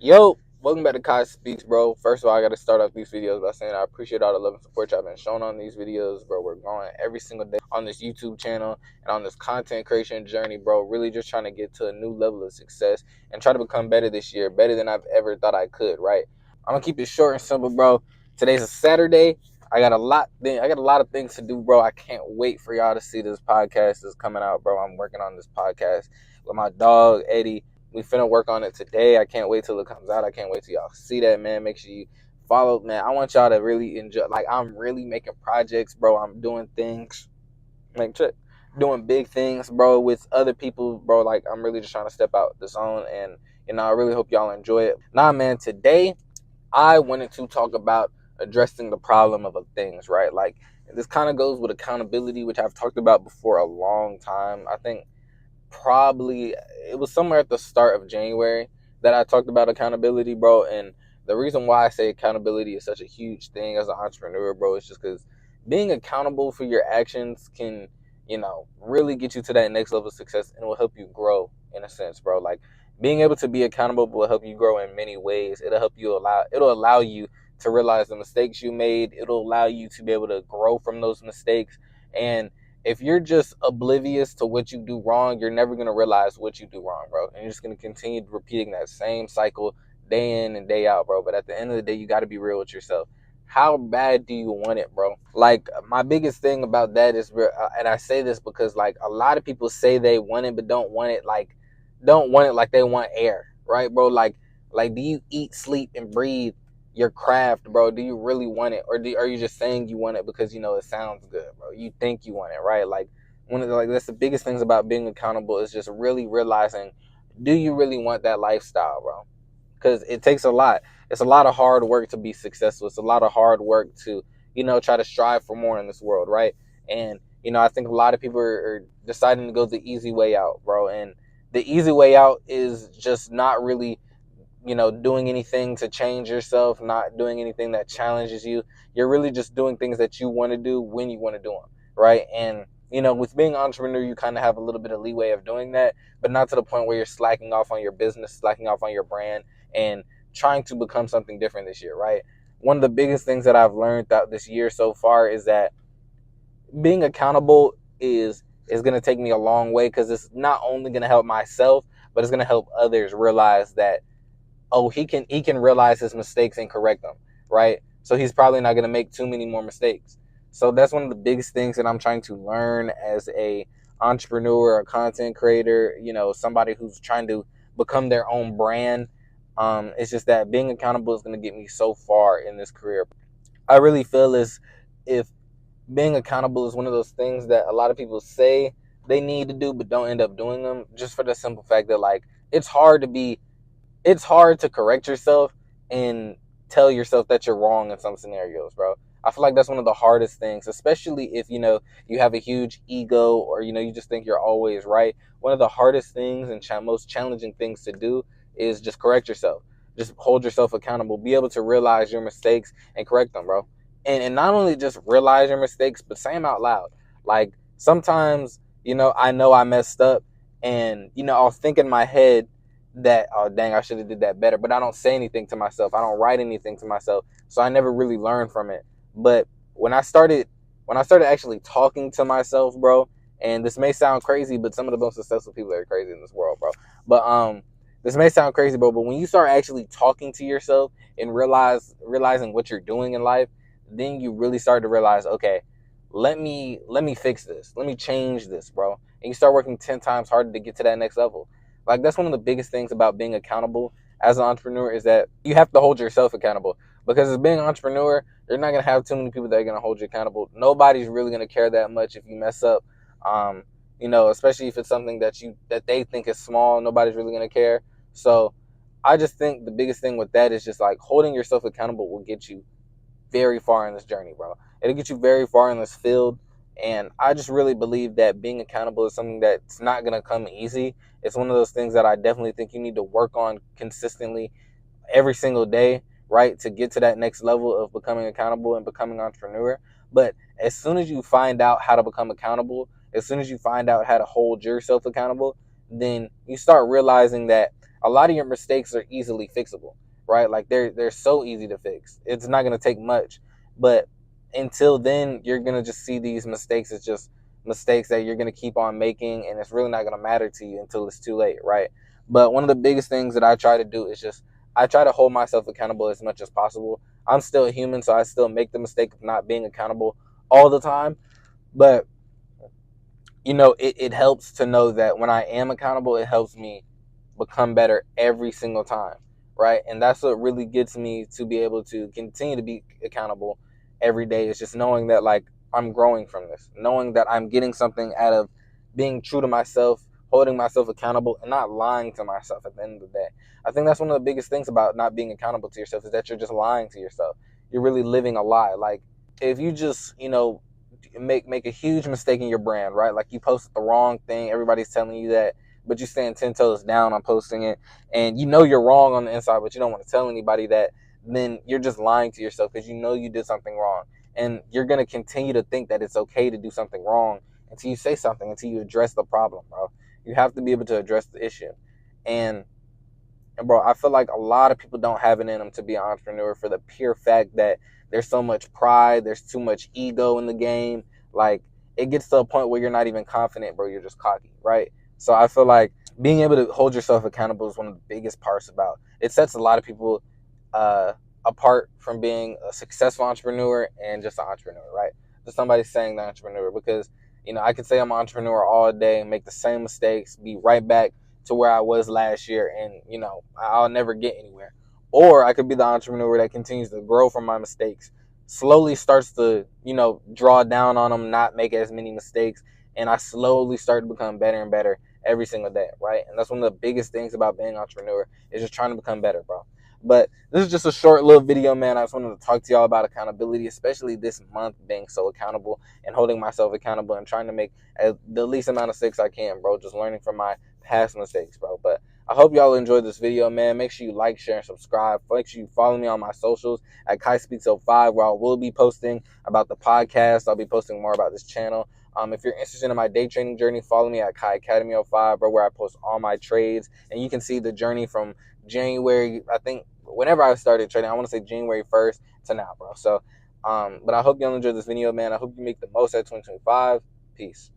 Yo, welcome back to Kai Speaks, bro. First of all, I got to start off these videos by saying I appreciate all the love and support y'all been showing on these videos, bro. We're growing every single day on this YouTube channel and on this content creation journey, bro. Really just trying to get to a new level of success and try to become better this year, better than I've ever thought I could, right? I'm gonna keep it short and simple, bro. Today's a Saturday. I got a lot of things to do, bro. I can't wait for y'all to see this podcast is coming out, bro. I'm working on this podcast with my dog Eddie. We finna work on it today. I can't wait till it comes out. I can't wait till y'all see that, man. Make sure you follow, man. I want y'all to really enjoy. Like, I'm really making projects, bro. I'm doing things, like, doing big things, bro, with other people, bro. Like, I'm really just trying to step out the zone, and I really hope y'all enjoy it. Nah, man. Today, I wanted to talk about addressing the problem of things, right? Like, this kind of goes with accountability, which I've talked about before a long time. I think probably it was somewhere at the start of January that I talked about accountability, bro. And the reason why I say accountability is such a huge thing as an entrepreneur, bro, is just because being accountable for your actions can, really get you to that next level of success, and it will help you grow in a sense, bro. Like, being able to be accountable will help you grow in many ways. It'll allow you to realize the mistakes you made. It'll allow you to be able to grow from those mistakes. And if you're just oblivious to what you do wrong, you're never going to realize what you do wrong, bro. And you're just going to continue repeating that same cycle day in and day out, bro. But at the end of the day, you got to be real with yourself. How bad do you want it, bro? Like, my biggest thing about that is, and I say this because, like, a lot of people say they want it, but don't want it like they want air, right, bro? Like, do you eat, sleep, and breathe your craft, bro? Do you really want it, or are you just saying you want it because it sounds good, bro? You think you want it, right? Like, that's the biggest things about being accountable is just really realizing, do you really want that lifestyle, bro? Because it takes a lot. It's a lot of hard work to be successful. It's a lot of hard work to try to strive for more in this world, right? And I think a lot of people are deciding to go the easy way out, bro. And the easy way out is just not really doing anything to change yourself, not doing anything that challenges you. You're really just doing things that you want to do when you want to do them, right? And with being an entrepreneur, you kind of have a little bit of leeway of doing that, but not to the point where you're slacking off on your business, slacking off on your brand, and trying to become something different this year, right? One of the biggest things that I've learned throughout this year so far is that being accountable is going to take me a long way, because it's not only going to help myself, but it's going to help others realize that, oh, he can realize his mistakes and correct them, right? So he's probably not going to make too many more mistakes. So that's one of the biggest things that I'm trying to learn as a entrepreneur, a content creator, somebody who's trying to become their own brand. It's just that being accountable is going to get me so far in this career. I really feel as if being accountable is one of those things that a lot of people say they need to do but don't end up doing them, just for the simple fact that, like, it's hard to be it's hard to correct yourself and tell yourself that you're wrong in some scenarios, bro. I feel like that's one of the hardest things, especially if you have a huge ego, or you just think you're always right. One of the hardest things and most challenging things to do is just correct yourself. Just hold yourself accountable. Be able to realize your mistakes and correct them, bro. And not only just realize your mistakes, but say them out loud. Like, sometimes, I know I messed up, and I'll think in my head that, oh dang, I should have did that better, but I don't say anything to myself. I don't write anything to myself, so I never really learned from it. But when I started actually talking to myself, bro, and this may sound crazy, but some of the most successful people are crazy in this world, bro. But this may sound crazy, bro, but when you start actually talking to yourself and realizing what you're doing in life, then you really start to realize, okay, let me fix this, let me change this, bro. And you start working 10 times harder to get to that next level. Like, that's one of the biggest things about being accountable as an entrepreneur, is that you have to hold yourself accountable. Because as being an entrepreneur, you're not going to have too many people that are going to hold you accountable. Nobody's really going to care that much if you mess up. Especially if it's something that they think is small, nobody's really going to care. So I just think the biggest thing with that is just, like, holding yourself accountable will get you very far in this journey, bro. It'll get you very far in this field. And I just really believe that being accountable is something that's not going to come easy. It's one of those things that I definitely think you need to work on consistently every single day, right, to get to that next level of becoming accountable and becoming an entrepreneur. But as soon as you find out how to become accountable, as soon as you find out how to hold yourself accountable, then you start realizing that a lot of your mistakes are easily fixable, right? Like they're so easy to fix. It's not gonna take much, but until then, you're gonna just see these mistakes as just mistakes that you're gonna keep on making, and it's really not gonna matter to you until it's too late, right? But one of the biggest things that I try to do is just I try to hold myself accountable as much as possible. I'm still a human, so I still make the mistake of not being accountable all the time. But it helps to know that when I am accountable, it helps me become better every single time, right? And that's what really gets me to be able to continue to be accountable every day. Is just knowing that like I'm growing from this, knowing that I'm getting something out of being true to myself, holding myself accountable, and not lying to myself at the end of the day. I think that's one of the biggest things about not being accountable to yourself is that you're just lying to yourself. You're really living a lie. Like if you just, make a huge mistake in your brand, right? Like you posted the wrong thing, everybody's telling you that, but you stand 10 toes down on posting it, and you know you're wrong on the inside, but you don't want to tell anybody that. Then you're just lying to yourself because you know you did something wrong, and you're gonna continue to think that it's okay to do something wrong until you say something, until you address the problem, bro. You have to be able to address the issue, and bro, I feel like a lot of people don't have it in them to be an entrepreneur for the pure fact that there's so much pride, there's too much ego in the game. Like it gets to a point where you're not even confident, bro. You're just cocky, right? So I feel like being able to hold yourself accountable is one of the biggest parts about it. Sets a lot of people uh, apart from being a successful entrepreneur and just an entrepreneur, right? Just somebody saying the entrepreneur, because I could say I'm an entrepreneur all day, make the same mistakes, be right back to where I was last year, and I'll never get anywhere. Or I could be the entrepreneur that continues to grow from my mistakes, slowly starts to draw down on them, not make as many mistakes, and I slowly start to become better and better every single day, right? And that's one of the biggest things about being an entrepreneur is just trying to become better, bro. But this is just a short little video, man. I just wanted to talk to y'all about accountability, especially this month, being so accountable and holding myself accountable and trying to make the least amount of mistakes I can, bro. Just learning from my past mistakes, bro. But I hope y'all enjoyed this video, man. Make sure you like, share, and subscribe. Make sure you follow me on my socials at Kai Speaks 05, where I will be posting about the podcast. I'll be posting more about this channel. If you're interested in my day trading journey, follow me at Kai Academy 05, bro, where I post all my trades. And you can see the journey from January, I think, whenever I started trading. I want to say January 1st to now, bro. So, but I hope y'all enjoyed this video, man. I hope you make the most out of 2025. Peace.